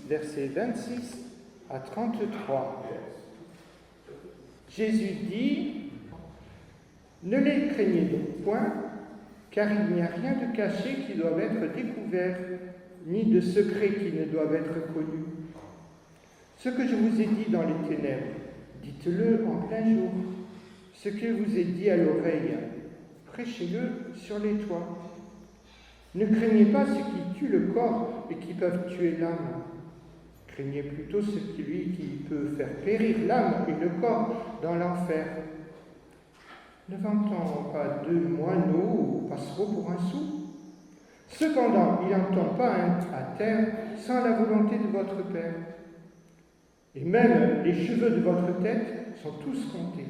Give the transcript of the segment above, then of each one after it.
versets 26 à 33. Jésus dit, « Ne les craignez donc point, car il n'y a rien de caché qui doive être découvert, ni de secret qui ne doive être connu. Ce que je vous ai dit dans les ténèbres, dites-le en plein jour. Ce que vous ai dit à l'oreille, prêchez-le sur les toits. Ne craignez pas ceux qui tuent le corps et qui peuvent tuer l'âme. Craignez plutôt celui qui peut faire périr l'âme et le corps dans l'enfer. Ne vend-on pas 2 moineaux ou passereaux pour un sou? Cependant, il n'en tombe pas un à terre sans la volonté de votre Père. Et même les cheveux de votre tête sont tous comptés.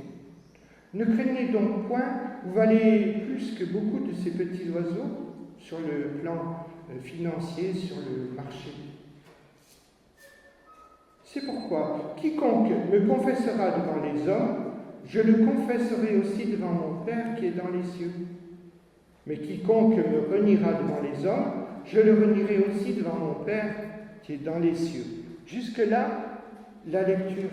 Ne craignez donc point, vous valez plus que beaucoup de ces petits oiseaux sur le plan financier, sur le marché. C'est pourquoi, quiconque me confessera devant les hommes, je le confesserai aussi devant mon Père qui est dans les cieux. Mais quiconque me reniera devant les hommes, je le renierai aussi devant mon Père qui est dans les cieux. Jusque-là, la lecture.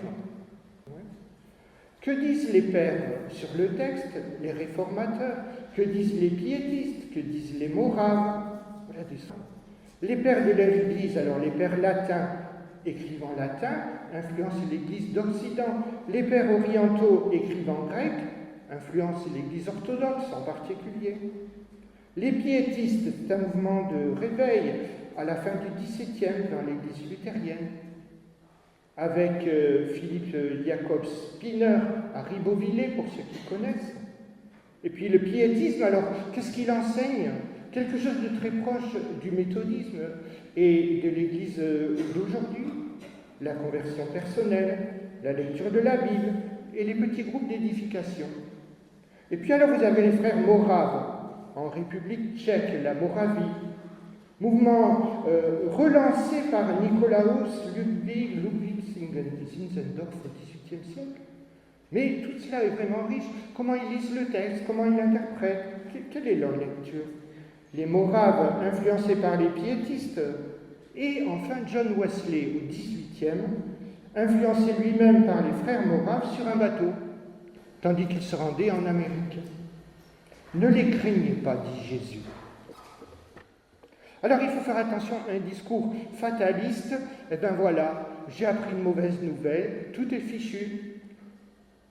Que disent les pères sur le texte, les réformateurs? Que disent les piétistes? Que disent les moraves? Voilà des sons. Les pères de l'Église, alors les pères latins, écrivant latin, influencent l'Église d'Occident. Les pères orientaux, écrivant grec, influencent l'Église orthodoxe en particulier. Les piétistes, c'est un mouvement de réveil à la fin du XVIIe dans l'Église luthérienne, avec Philippe Jacob Spinner à Ribeauvillé, pour ceux qui connaissent. Et puis le piétisme, alors, qu'est-ce qu'il enseigne? Quelque chose de très proche du méthodisme et de l'Église d'aujourd'hui. La conversion personnelle, la lecture de la Bible et les petits groupes d'édification. Et puis alors vous avez les frères moraves, en République tchèque, la Moravie, mouvement relancé par Nikolaus Ludwig Zinzendorf au XVIIIe siècle. Mais tout cela est vraiment riche. Comment ils lisent le texte, comment ils l'interprètent, quelle est leur lecture? Les moraves influencés par les piétistes, et enfin John Wesley au XVIIIe, influencé lui-même par les frères moraves sur un bateau, tandis qu'il se rendait en Amérique. Ne les craignez pas, dit Jésus. Alors il faut faire attention à un discours fataliste. Eh bien voilà, j'ai appris une mauvaise nouvelle, tout est fichu.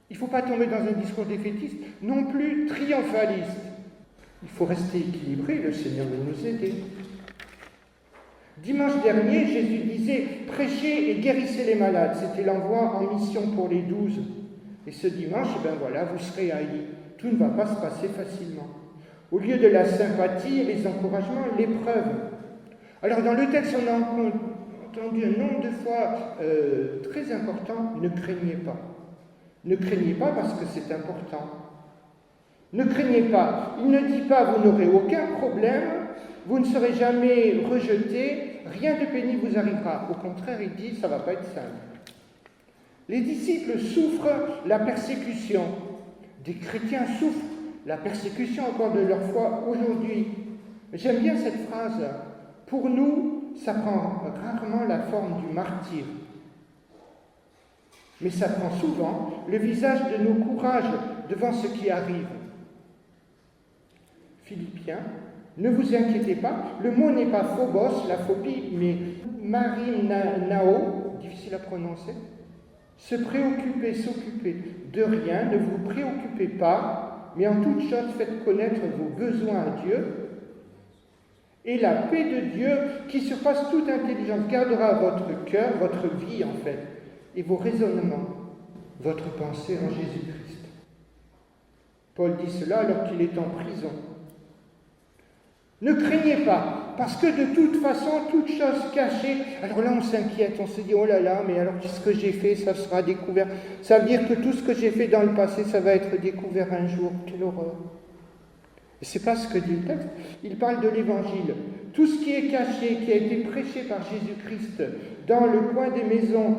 Il ne faut pas tomber dans un discours défaitiste, non plus triomphaliste. Il faut rester équilibré, le Seigneur va nous aider. Dimanche dernier, Jésus disait « Prêchez et guérissez les malades ». C'était l'envoi en mission pour les 12. Et ce dimanche, eh bien voilà, vous serez haïs. Tout ne va pas se passer facilement. Au lieu de la sympathie et les encouragements, l'épreuve. Alors dans le texte, on a entendu un nombre de fois très important, ne craignez pas. Ne craignez pas parce que c'est important. Ne craignez pas. Il ne dit pas vous n'aurez aucun problème, vous ne serez jamais rejeté, rien de pénible vous arrivera. Au contraire, il dit ça ne va pas être simple. Les disciples souffrent la persécution. Des chrétiens souffrent la persécution encore de leur foi aujourd'hui. J'aime bien cette phrase. Pour nous, ça prend rarement la forme du martyr. Mais ça prend souvent le visage de nos courages devant ce qui arrive. Philippiens, ne vous inquiétez pas, le mot n'est pas phobos, la phobie, mais marinao, difficile à prononcer. Se préoccuper, s'occuper de rien, ne vous préoccupez pas, mais en toute chose faites connaître vos besoins à Dieu. Et la paix de Dieu, qui surpasse toute intelligence, gardera votre cœur, votre vie en fait, et vos raisonnements, votre pensée en Jésus-Christ. Paul dit cela alors qu'il est en prison. Ne craignez pas, parce que de toute façon, toute chose cachée, alors là on s'inquiète, on se dit, oh là là, mais alors ce que j'ai fait, ça sera découvert. Ça veut dire que tout ce que j'ai fait dans le passé, ça va être découvert un jour. Quelle horreur! Et c'est pas ce que dit le texte, il parle de l'Évangile. Tout ce qui est caché, qui a été prêché par Jésus-Christ dans le coin des maisons,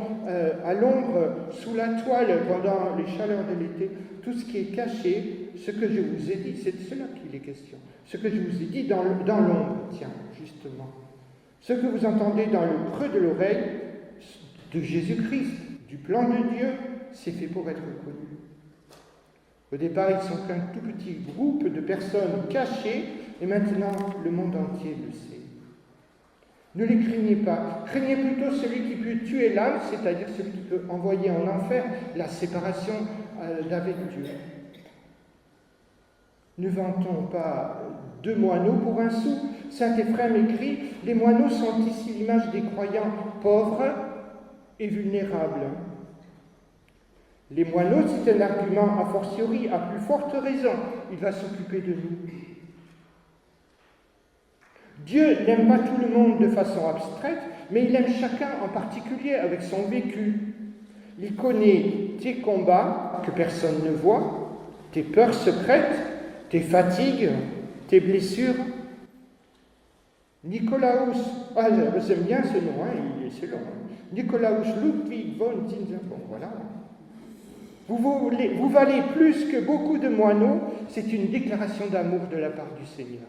à l'ombre, sous la toile, pendant les chaleurs de l'été, tout ce qui est caché, ce que je vous ai dit, c'est de cela qu'il est question. Ce que je vous ai dit dans l'ombre, tiens, justement. Ce que vous entendez dans le creux de l'oreille, de Jésus-Christ, du plan de Dieu, c'est fait pour être connu. Au départ, ils sont qu'un tout petit groupe de personnes cachées, et maintenant, le monde entier le sait. Ne les craignez pas. Craignez plutôt celui qui peut tuer l'âme, c'est-à-dire celui qui peut envoyer en enfer la séparation d'avec Dieu. Ne vantons pas deux moineaux pour un sou. Saint Éphrem écrit « Les moineaux sont ici l'image des croyants pauvres et vulnérables. » Les moineaux, c'est un argument a fortiori, à plus forte raison. Il va s'occuper de nous. Dieu n'aime pas tout le monde de façon abstraite, mais il aime chacun en particulier avec son vécu. Il connaît tes combats que personne ne voit, tes peurs secrètes, tes fatigues, tes blessures. Nikolaus, j'aime bien ce nom, c'est long. Nikolaus Ludwig von Zinzendorf, bon voilà. Vous valez plus que beaucoup de moineaux, c'est une déclaration d'amour de la part du Seigneur.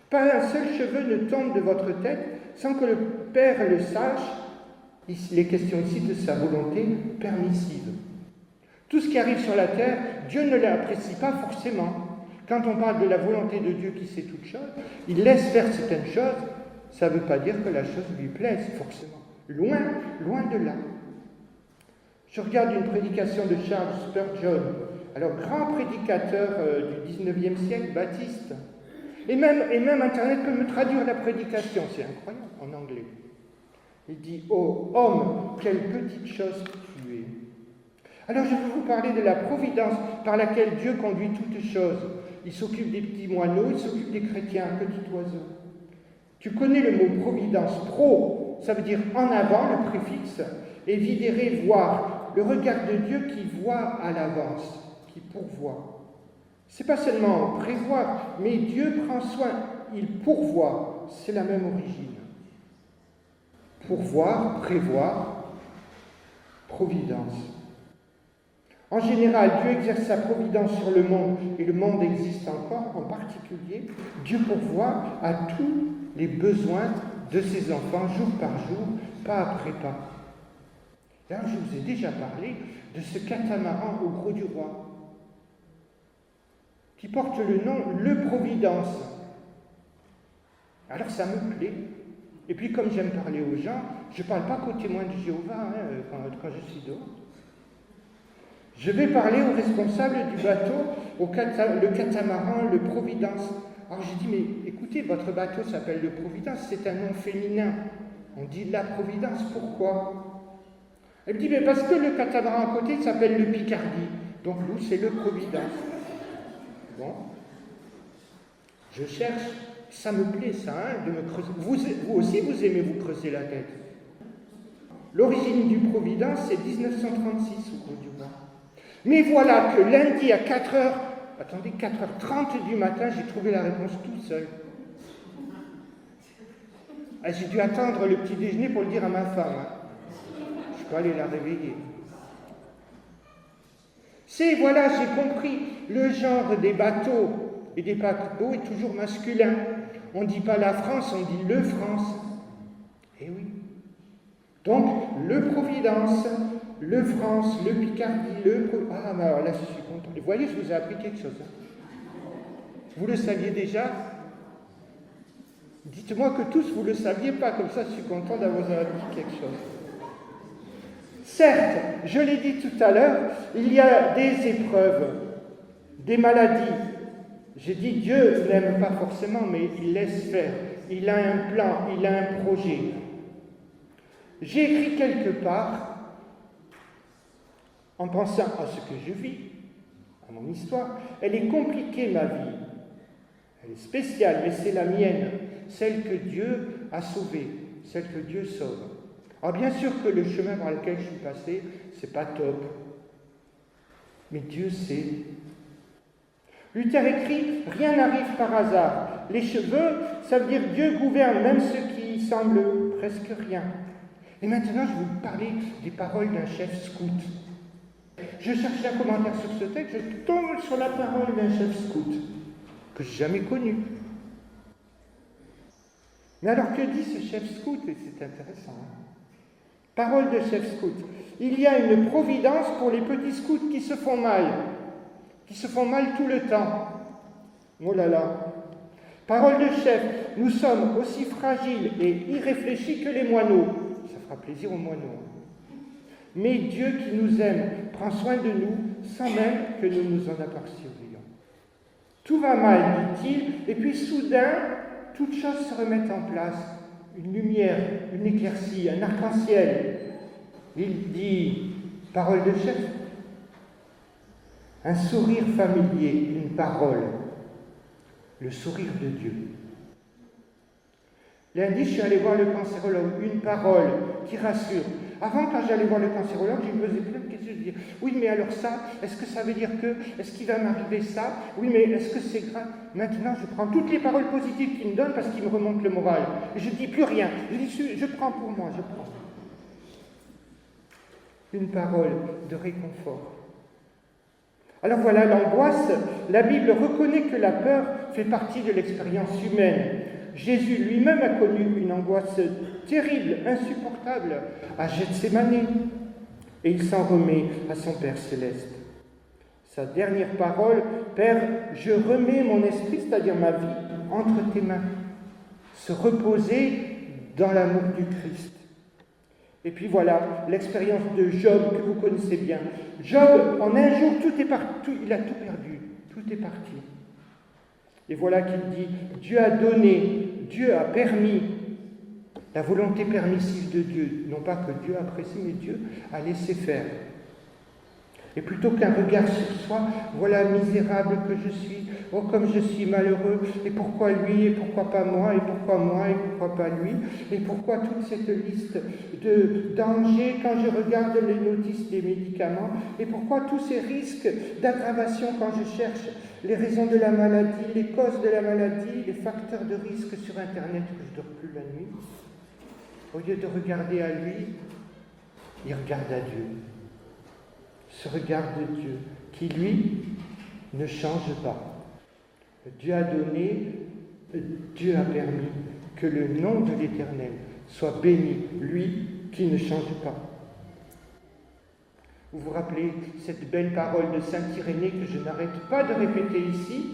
Pas un seul cheveu ne tombe de votre tête sans que le Père le sache. Il est question ici de sa volonté permissive. Tout ce qui arrive sur la terre, Dieu ne l'apprécie pas forcément. Quand on parle de la volonté de Dieu qui sait toutes choses, il laisse faire certaines choses, ça ne veut pas dire que la chose lui plaise forcément. Loin de là. Je regarde une prédication de Charles Spurgeon, alors grand prédicateur du 19e siècle, baptiste. Et même Internet peut me traduire la prédication, c'est incroyable, en anglais. Il dit « Oh, homme, quelle petite chose tu es !» Alors je vais vous parler de la providence par laquelle Dieu conduit toutes choses. Il s'occupe des petits moineaux, il s'occupe des chrétiens, petits oiseaux. Tu connais le mot providence, pro, ça veut dire en avant, le préfixe, et videre, voir, le regard de Dieu qui voit à l'avance, qui pourvoit. C'est pas seulement prévoir, mais Dieu prend soin, il pourvoit, c'est la même origine. Pourvoir, prévoir, providence. En général, Dieu exerce sa providence sur le monde, et le monde existe encore, en particulier, Dieu pourvoit à tous les besoins de ses enfants, jour par jour, pas après pas. Alors, je vous ai déjà parlé de ce catamaran au Gros du Roi, qui porte le nom Le Providence. Alors ça me plaît. Et puis comme j'aime parler aux gens, je ne parle pas qu'aux témoins de Jéhovah quand je suis dehors. Je vais parler aux responsables du bateau, le catamaran, le Providence. Alors j'ai dit, mais écoutez, votre bateau s'appelle le Providence, c'est un nom féminin. On dit la Providence, pourquoi? Elle me dit, mais parce que le catamaran à côté s'appelle le Picardie. Donc nous, c'est le Providence. Bon, je cherche, ça me plaît ça, de me creuser. Vous aussi, vous aimez vous creuser la tête. L'origine du Providence, c'est 1936 au Gros du Roi. Mais voilà que lundi à 4h30 du matin, j'ai trouvé la réponse tout seul. J'ai dû attendre le petit déjeuner pour le dire à ma femme. Je peux aller la réveiller. Voilà, j'ai compris, le genre des bateaux et des paquebots est toujours masculin. On ne dit pas la France, on dit le France. Eh oui. Donc, le Providence, le France, le Picardie, Ah, mais alors là, je suis content. Vous voyez, je vous ai appris quelque chose. Vous le saviez déjà? Dites-moi que tous, vous ne le saviez pas, comme ça, je suis content d'avoir appris quelque chose. Certes, je l'ai dit tout à l'heure, il y a des épreuves, des maladies. J'ai dit Dieu n'aime pas forcément, mais il laisse faire. Il a un plan, il a un projet. J'ai écrit quelque part, en pensant à ce que je vis, à mon histoire, elle est compliquée ma vie. Elle est spéciale, mais c'est la mienne, celle que Dieu a sauvée, celle que Dieu sauve. Alors bien sûr que le chemin par lequel je suis passé, c'est pas top. Mais Dieu sait. Luther écrit « Rien n'arrive par hasard. Les cheveux, ça veut dire Dieu gouverne même ce qui semble presque rien. » Et maintenant, je vais vous parler des paroles d'un chef scout. Je cherchais un commentaire sur ce texte, je tombe sur la parole d'un chef scout, que je n'ai jamais connu. Mais alors, que dit ce chef scout? Et c'est intéressant. Parole de chef scout. Il y a une providence pour les petits scouts qui se font mal tout le temps. Oh là là. Parole de chef. Nous sommes aussi fragiles et irréfléchis que les moineaux. Ça fera plaisir aux moineaux. Mais Dieu qui nous aime prend soin de nous sans même que nous nous en apercevions. Tout va mal, dit-il, et puis soudain, toutes choses se remettent en place. Une lumière, une éclaircie, un arc-en-ciel. Il dit, parole de chef, un sourire familier, une parole, le sourire de Dieu. Lundi, je suis allé voir le cancérologue, une parole qui rassure. Avant, quand j'allais voir le cancérologue, je me posais plein de questions. Je disais, oui, mais alors ça, est-ce que ça veut dire que, est-ce qu'il va m'arriver ça? Oui, mais est-ce que c'est grave? Maintenant, je prends toutes les paroles positives qu'il me donne parce qu'il me remonte le moral. Et je ne dis plus rien. Je prends pour moi, je prends. Une parole de réconfort. Alors voilà, l'angoisse, la Bible reconnaît que la peur fait partie de l'expérience humaine. Jésus lui-même a connu une angoisse terrible, insupportable, à Gethsémani, et il s'en remet à son Père céleste. Sa dernière parole, Père, je remets mon esprit, c'est-à-dire ma vie, entre tes mains. Se reposer dans l'amour du Christ. Et puis voilà, l'expérience de Job que vous connaissez bien. Job, en un jour, il a tout perdu, tout est parti. Et voilà qu'il dit, Dieu a donné, Dieu a permis, la volonté permissive de Dieu, non pas que Dieu apprécie, mais Dieu a laissé faire. Et plutôt qu'un regard sur soi, voilà misérable que je suis, oh comme je suis malheureux, et pourquoi lui, et pourquoi pas moi, et pourquoi pas lui, et pourquoi toute cette liste de dangers quand je regarde les notices des médicaments, et pourquoi tous ces risques d'aggravation quand je cherche les raisons de la maladie, les causes de la maladie, les facteurs de risque sur Internet que je ne dors plus la nuit. Au lieu de regarder à lui, il regarde à Dieu. Ce regard de Dieu, qui lui ne change pas. Dieu a donné, Dieu a permis que le nom de l'Éternel soit béni, lui qui ne change pas. Vous vous rappelez cette belle parole de saint Irénée que je n'arrête pas de répéter ici?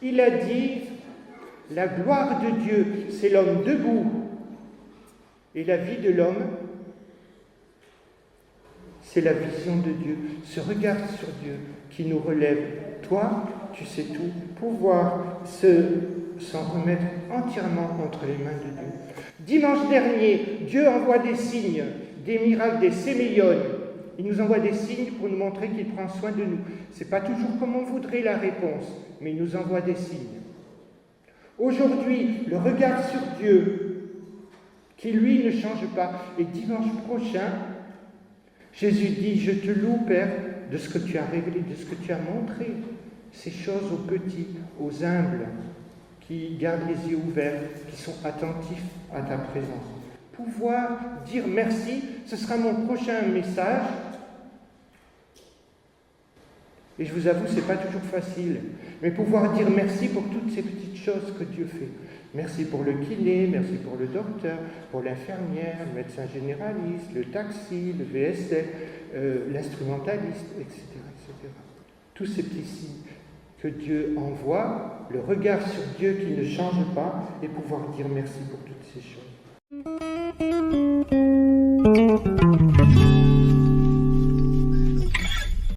Il a dit, la gloire de Dieu, c'est l'homme debout, et la vie de l'homme, c'est la vision de Dieu, ce regard sur Dieu qui nous relève. Toi, tu sais tout, pouvoir s'en remettre entièrement entre les mains de Dieu. Dimanche dernier, Dieu envoie des signes, des miracles, des sémillonnes. Il nous envoie des signes pour nous montrer qu'il prend soin de nous. Ce n'est pas toujours comme on voudrait la réponse, mais il nous envoie des signes. Aujourd'hui, le regard sur Dieu, qui lui ne change pas. Et dimanche prochain, Jésus dit, je te loue, Père, de ce que tu as révélé, de ce que tu as montré. Ces choses aux petits, aux humbles, qui gardent les yeux ouverts, qui sont attentifs à ta présence. Pouvoir dire merci, ce sera mon prochain message. Et je vous avoue, ce n'est pas toujours facile, mais pouvoir dire merci pour toutes ces petites choses que Dieu fait. Merci pour le kiné, merci pour le docteur, pour l'infirmière, le médecin généraliste, le taxi, le VSF, l'instrumentaliste, etc., etc. Tous ces petits signes que Dieu envoie, le regard sur Dieu qui ne change pas, et pouvoir dire merci pour toutes ces choses.